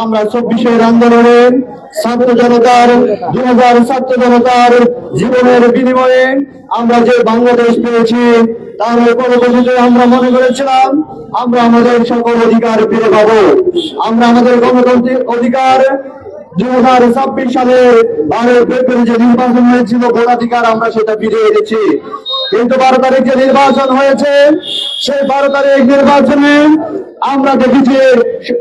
আমরা 24-এর আন্দোলনে ছাত্র জনতার 2000 ছাত্র জনতার জীবনের বিনিময়ে আমরা যে বাংলাদেশ পেয়েছি তার পরবর্তীতে আমরা মনে করেছিলাম আমরা আমাদের সকল অধিকার ফিরে পাবো। আমরা আমাদের গণতান্ত্রিক অধিকার 2026 সালে ফেব্রুয়ারি যে নির্বাচন হয়েছিল ভোটাধিকার আমরা সেটা ফিরে এনেছি। কিন্তু 12 তারিখ যে নির্বাচন হয়েছে সেই 12 তারিখ নির্বাচনে আমরা দেখেছি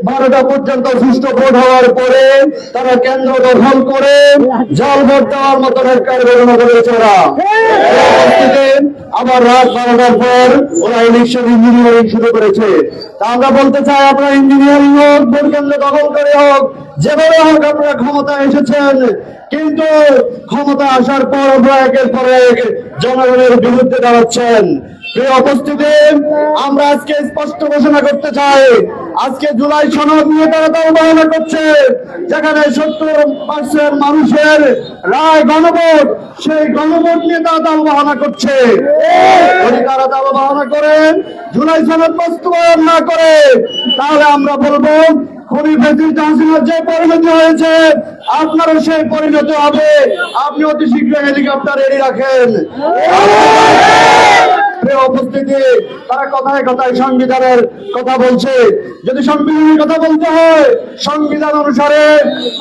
12টা পর্যন্ত সুষ্ঠু ভোট হওয়ার পরে তারা কেন্দ্র দখল করে জল ভোট দেওয়ার মতো ঘটনা করেছে। ওরা আবার রাত 12টার পর ওরা ইলেকশন ইঞ্জিনিয়ারিং শুরু করেছে। তা আমরা বলতে চাই আপনারা ইঞ্জিনিয়ারিং হোক, ভোট কেন্দ্র দখল করে হোক, যেভাবে হোক আপনারা ক্ষমতা এসেছেন, কিন্তু ক্ষমতা আসার পর আমরা একের পর এক জনগণের বিরুদ্ধে দাঁড়াচ্ছেন। প্রিয় উপস্থিতি, আমরা আজকে স্পষ্ট ঘোষণা করতে চাই, আজকে জুলাই সনদ নিয়ে তারা অবহেলা করছে, যেখানে 70% মানুষের রায় গণভোট, সেই গণভোট নিয়ে তারা অবহেলা করছে। যদি তারা অবহেলা করে জুলাই সনদ বাস্তবায়ন না করে তাহলে আমরা বলবো যে পরিণতি হয়েছে আপনারও সেই পরিণতি হবে। আপনি অতি শীঘ্র হেলিকপ্টার রেডি রাখেন। উপস্থিতি, তারা কথায় কথায় সংবিধানের কথা বলছে। যদি সংবিধানের কথা বলতে হয়, সংবিধান অনুসারে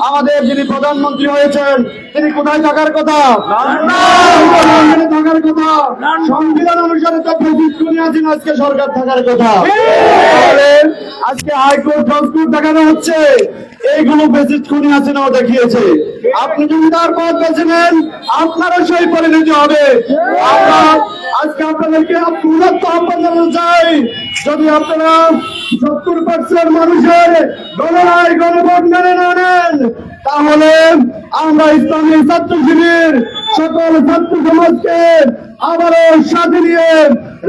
আমাদের যিনি প্রধানমন্ত্রী হয়েছেন তিনি কোথায় থাকার কথা? থাকার কথা। সংবিধান অনুসারে তো আছেন আজকে সরকার থাকার কথা। তাহলে আজকে হাইকোর্ট জজকোর্ট দেখানো হচ্ছে, এইগুলো বেসিস খুনি হাসিনাও দেখিয়েছে। আপনি যদি তার পথ বেছে নেন আপনারও সেই পরিণতি হবে। আমরা আজকে আপনাদেরকে আহ্বান জানাতে চাই, যদি আপনারা 70% মানুষের গণরায় গণভোট মেনে না নেন তাহলে আমরা ইসলামী ছাত্র শিবির সকল ছাত্র সমাজকে আবারও সাথে নিয়ে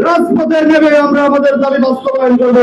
রাজপথে নেমে আমরা আমাদের দাবি বাস্তবায়ন করবো।